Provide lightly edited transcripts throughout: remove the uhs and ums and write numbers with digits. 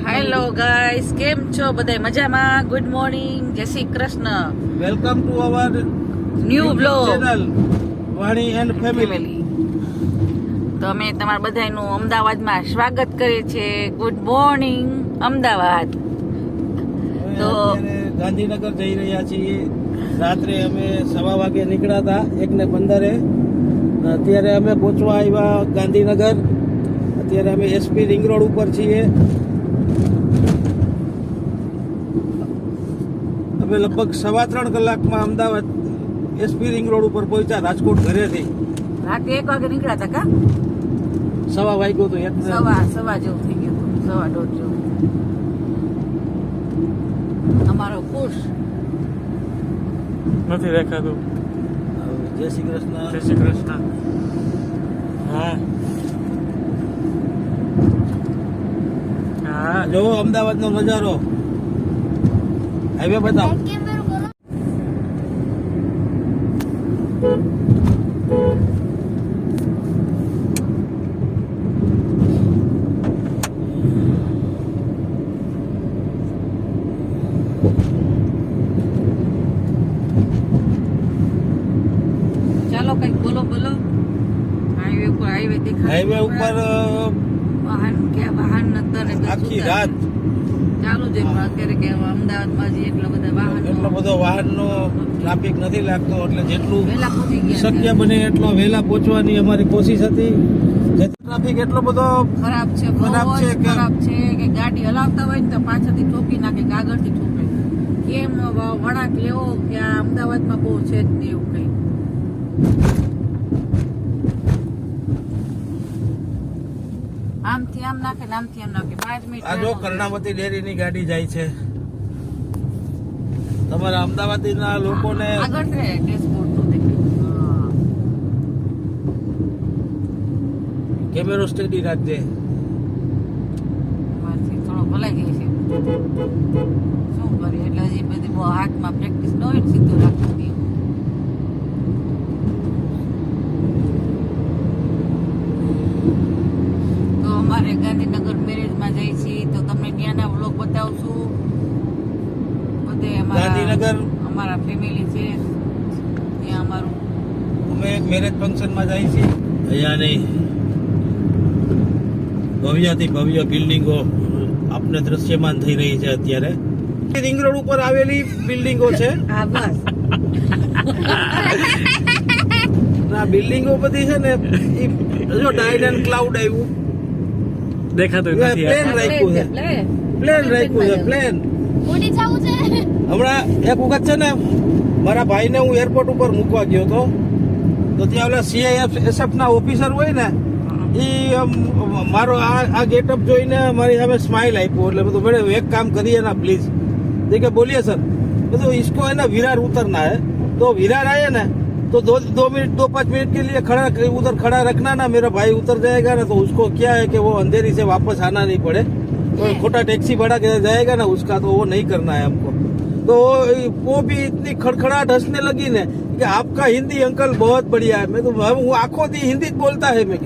Hello guys, કેમ છો બધા? મજામાં? ગુડ મોર્નિંગ, જય Shri Krishna. Welcome to our new blog channel વાણી એન્ડ ફેમિલી. તો અમે તમારા બધાનું અમદાવાદમાં સ્વાગત કરીએ છીએ. Good morning Ahmedabad. તો ગાંધીનગર જઈ રહ્યા છીએ. રાત્રે અમે 1:15 વાગે નીકળ્યા હતા 1:15. અત્યારે અમે પહોંચવા આવ્યા ગાંધીનગર. અત્યારે અમે એસપી રિંગ રોડ ઉપર છીએ. અમે લગભગ 3.25 કલાકમાં અમદાવાદ એસપી રિંગ રોડ ઉપર પહોંચ્યા રાજકોટ ઘરેથી. રાતે 1 વાગે નીકળ્યા હતા કા? 1:15 વાગ્યો તો સવા જેવું થઈ ગયું હતું, 1:15 જેવું. અમારો ખુશ નથી દેખાતું. જય શ્રી કૃષ્ણ. જય શ્રી કૃષ્ણ. હા હા, જો અમદાવાદનો નજારો. હાઈવે બતાવો. ચાલો કઈક બોલો બોલો. હાઈવે ઉપર દેખાય. હાઈવે ઉપર વાહન નતર આખી રાત ચાલુ છે, પણ અત્યારે કે અમદાવાદમાં જ એટલા બધા એટલો વાહનો બધો વાહનનો ટ્રાફિક નથી લાગતો, એટલે જેટલું વહેલા પહોંચી ગયા શક્ય છે. બને એટલો વહેલા પહોંચવાની અમારી કોશિશ હતી. જેથી ટ્રાફિક એટલો બધો ખરાબ છે, ખરાબ બહુ છે જ ખરાબ છે કે ગાડી હલાવતા હોય ને તો પાછળથી ઠોકી નાખે કે આગળથી ઠોકે. કેમ વળાંક લેવો કે આ અમદાવાદમાં બહુ છે જ નહીં એવું કઈ. આમથી આમ નાખે ને આમથી આમ નાખે. 5 મિનિટ આ જો કર્ણાવતી ડેરીની ગાડી જાય છે. તમારા અમદાવાદના લોકોને આગળ રે ડેશબોર્ડ નું દેખાય. કેમેરો સ્ટેડી રાખજે. મારથી થોડો ભલાઈ ગઈ છે. શું કરીએ, એટલે હજી બધી બહુ હાથમાં પ્રેક્ટિસ ન હોય ને સીધું રાખી દઈએ. તો અમારે ગાંધીનગર મેરેજમાં જઈ છીએ, તો તમને ત્યાંના વ્લોગ બતાવશું. બધે ગાંધીનગર અમારા ફેમિલી છે ત્યાં. અમારું અમે એક મેરેજ ફંક્શનમાં જઈએ છીએ. અહીંયાની ભવ્યથી ભવ્ય બિલ્ડિંગો આપને દ્રશ્યમાન થઈ રહી છે અત્યારે. રિંગ રોડ ઉપર આવેલી બિલ્ડિંગો છે. હા બસ. આ બિલ્ડિંગો બધી છે ને, ઈ જો ડાયડ એન્ડ ક્લાઉડ આવ્યું. દેખાતું નથી. પ્લેન રાખ્યું છે. પ્લેન રાખ્યું છે. પ્લેન. ઉડી જવું છે. હમણાં એક વખત છે ને, મારા ભાઈને હું એરપોર્ટ ઉપર મૂકવા ગયો હતો, તો ત્યાં ઓલા CIF ના ઓફિસર હોય ને, એ મારો આ ગેટઅપ જોઈને મારી સામે સ્માઇલ આપ્યો. એટલે બધું મેડમ એક કામ કરીએ ના પ્લીઝ. देखिए बोलिए सर, तो इसको है ना विरार उतरना है, तो विरार आए ना तो 2-5 मिनट के लिए उधर खड़ा रखना ना, मेरा भाई उतर जाएगा ना, तो उसको क्या है कि वो अंधेरी से वापस आना नहीं पड़े, तो खोटा टैक्सी भाड़ा जाएगा ना उसका, तो वो नहीं करना है हमको. तो वो भी इतनी खड़खड़ाहट हंसने लगी ने कि आपका हिंदी अंकल बहुत बढ़िया है. मैं तो હું આખો દી હિન્દી જ બોલતા હે. મેં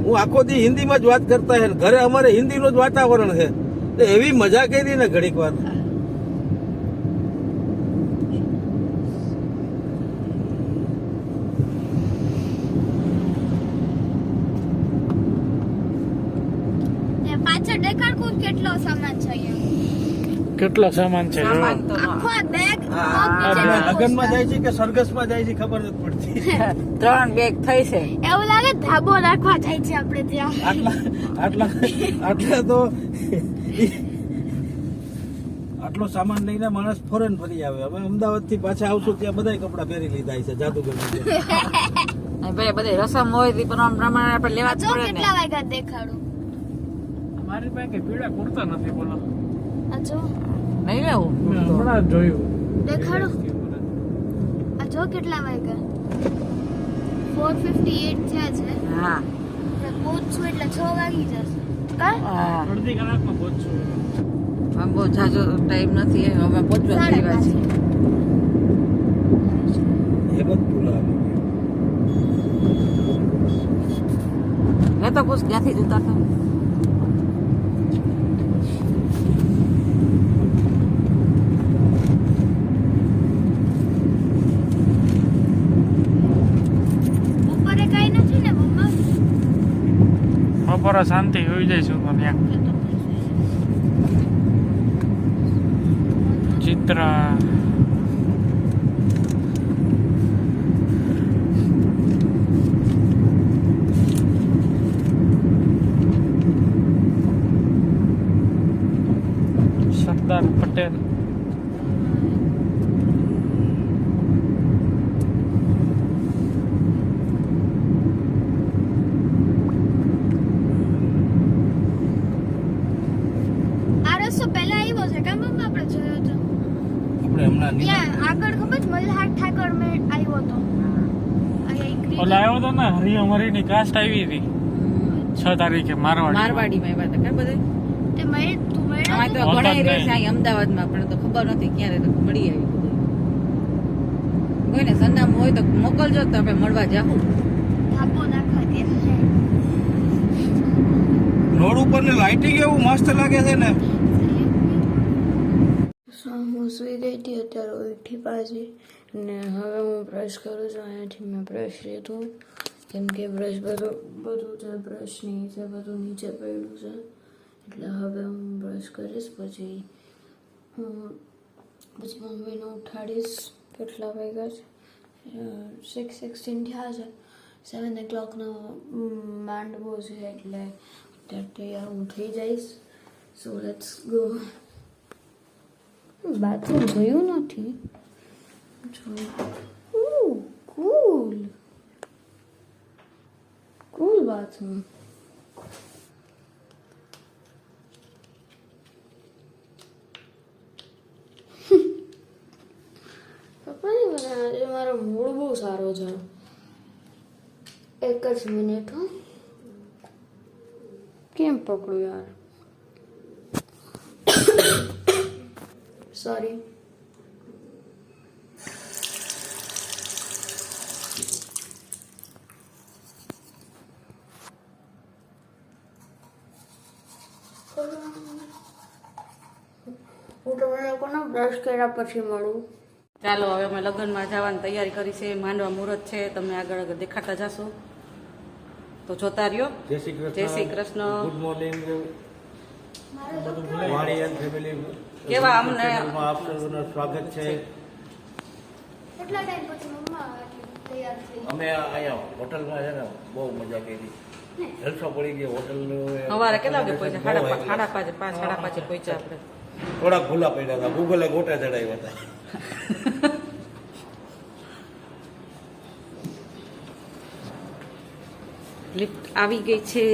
હું આખો દી હિન્દીમાં જ વાત કરતા હે. ઘરે અમારે હિન્દીનું જ વાતાવરણ છે. એવી મજા કરી ને ઘડીક વાર. પાછળ દેખાડ કોણ કેટલો સામાન છે અહીંયા. કેટલો સામાન છે? સામાન તો આખો બેગ લગ્નમાં જાય છે કે સરઘસમાં જાય છે ખબર નથી પડતી. 3 બેગ થઈ છે. એવું લાગે ધાબો રાખવા જાય છે આપણે ત્યાં. આટલા તો આટલો સામાન લઈને માણસ ફોરેન ફરી આવે. હવે અમદાવાદ થી પાછા આવશું ત્યાં બધા કપડા પહેરી લીધા છે જાદુગર. ભાઈ બધી રસમ હોય તે પ્રમાણે આપણે લેવા જ જો પડે ને. કેટલા વાગ્યા દેખાડું. મારી પાસે પીળા કુર્તા નથી. બોલો, આ જો નહીં લેવું મેં હમણાં જ જોયું. દેખાડો. આ જો કેટલા વાગ્યા 4:58 થયા છે. હા એટલે પહોંચશું એટલે 6 વાગી જશે. કા હા. અડધી કલાકમાં પહોંચશું. આમ બહુ ઝાઝો ટાઈમ નથી. હવે પહોંચવા થઈ રહ્યા છે. એ બધું લાગે. મેં તો પૂછ ક્યાંથી જતા હતા. બપોરે શાંતિ હોઈ જઈશું તો ત્યાં ચિત્રા સરદાર પટેલ આ રસ્તો પહેલા આવ્યો છે કામ આપણે જોયો હતો આપણે હમણાં ત્યાં આગળ ખબર છે મલ્હાર ઠાકર મેં આવ્યો હતો અહીંયા એક ગ્રીન ઓલા આવ્યો હતો ને હરિયમરીની કાસ્ટ આવી હતી 6 તારીખે મારવાડી મારવાડીમાં એવા હતા બધે તે મેં તું મેં આમાં તો હોતા ઘણા જ રહે છે નહીં. અહીં અમદાવાદમાં પણ તો ખબર નથી ક્યારે તો મળી આવી બધું કોઈને સરનામું હોય તો મોકલજો તો આપણે મળવા જાહું ધાબો નાખવા ત્યાં રોડ ઉપર ને લાઇટિંગ એવું મસ્ત લાગે છે ને. હું સૂઈ ગઈ હતી અત્યારે ઉઠી પાછી ને હવે હું બ્રશ કરું છું અહીંયાથી મેં બ્રશ લીધું કેમ કે બ્રશ બધું છે બ્રશ નીચે બધું નીચે પડ્યું છે એટલે હવે હું બ્રશ કરીશ પછી મમ્મીને ઉઠાડીશ. કેટલા વાગ્યા છે 6:16 થયા છે 7 o'clockનો માંડવો છે એટલે અત્યારે તૈયાર હું થઈ જઈશ. So let's go. બાથરૂમ જોયું નથી કૂલ બાથરૂમ. પપ્પા નહીં મને આજે મારો મૂડ બહુ સારો છે. એક જ મિનિટ હો કેમ પકડું યાર સોરી. હું તમને લોકોને બ્રશ કર્યા પછી મળું. ચાલો હવે અમે લગ્નમાં જવાની તૈયારી કરી છે. માંડવા મુહૂર્ત છે, તમને આગળ આગળ દેખાતા જશો તો જોતા રહ્યો. જય શ્રી કૃષ્ણ. જય શ્રી કૃષ્ણ. ગુડ મોર્નિંગ વાણી એન્ડ ફેમિલી. કેવા અમને આપ સૌનું સ્વાગત છે. કેટલા ટાઈમ પછી મમ્મા તૈયાર થઈ અમે અહીંયા હોટલમાં છે ને બહુ મજા કરી. જલસો પડી ગયો હોટલ. સવારે કેટલા વાગે પહોંચ્યા? 5:30 પહોંચ્યા આપણે. થોડાક ભૂલા પડ્યા હતા. ગૂગલે ગોટા ચડાવ્યા હતા. લિફ્ટ આવી ગઈ છે.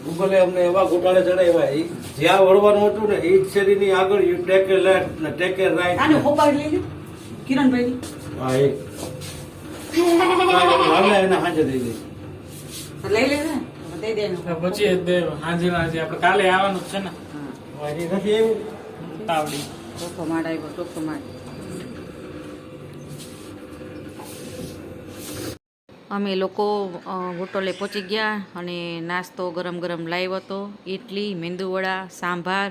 ગૂગલે અમને એવા ગોટાળે ચડાવ્યા. જ્યાં વળવાનું હતું ને એ જ શેરીની આગળ યુ ટેક એ લેફ્ટ ને ટેક એ રાઈટ. આને હોપાડ લઈ લો કિરણભાઈ. હા એક હાલે એને હાજર થઈ ગઈ. લઈ લે ને દઈ દે. પછી હાજી આપણે કાલે આવવાનું જ છે ને હજી નથી એવું. તાવડી ચોખ્ખો માડ આવ્યો, ચોખ્ખો માડ. અમે લોકો હોટલે પહોંચી ગયા અને નાસ્તો ગરમ ગરમ લાવ્યો હતો. ઇડલી, મેંદુવડા, સાંભાર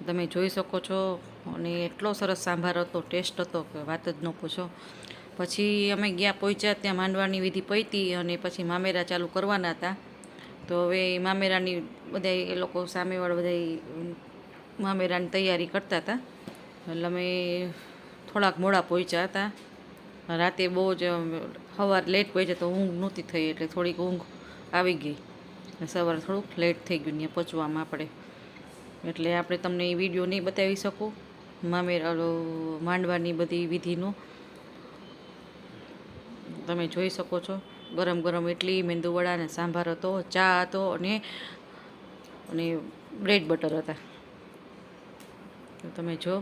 તમે જોઈ શકો છો. અને એટલો સરસ સાંભાર હતો, ટેસ્ટ હતો કે વાત જ ન પૂછો. પછી અમે ગયા પહોંચ્યા ત્યાં માંડવાની વિધિ પતી અને પછી મામેરા ચાલુ કરવાના હતા. તો હવે મામેરાની બધા એ લોકો સામેવાળા બધા મામેરાની તૈયારી કરતા હતા. એટલે અમે થોડાક મોડા પહોંચ્યા હતા. રાતે બહુ જ સવાર લેટ પહોંચ્યા તો ઊંઘ નહોતી થઈ એટલે થોડીક ઊંઘ આવી ગઈ. સવારે થોડુંક લેટ થઈ ગયું ત્યાં પહોંચવામાં આપણે. એટલે આપણે તમને એ વિડીયો નહીં બતાવી શકું માંડવાની બધી વિધિનું. તમે જોઈ શકો છો. ગરમ ગરમ ઇડલી, મેંદુવડા અને સાંભાર હતો, ચા હતો અને બ્રેડ બટર હતા. તો તમે જો.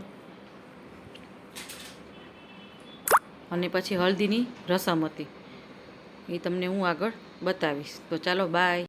અને પછી હલ્દીની રસમ હતી એ તમને હું આગળ બતાવીશ. તો ચાલો બાય.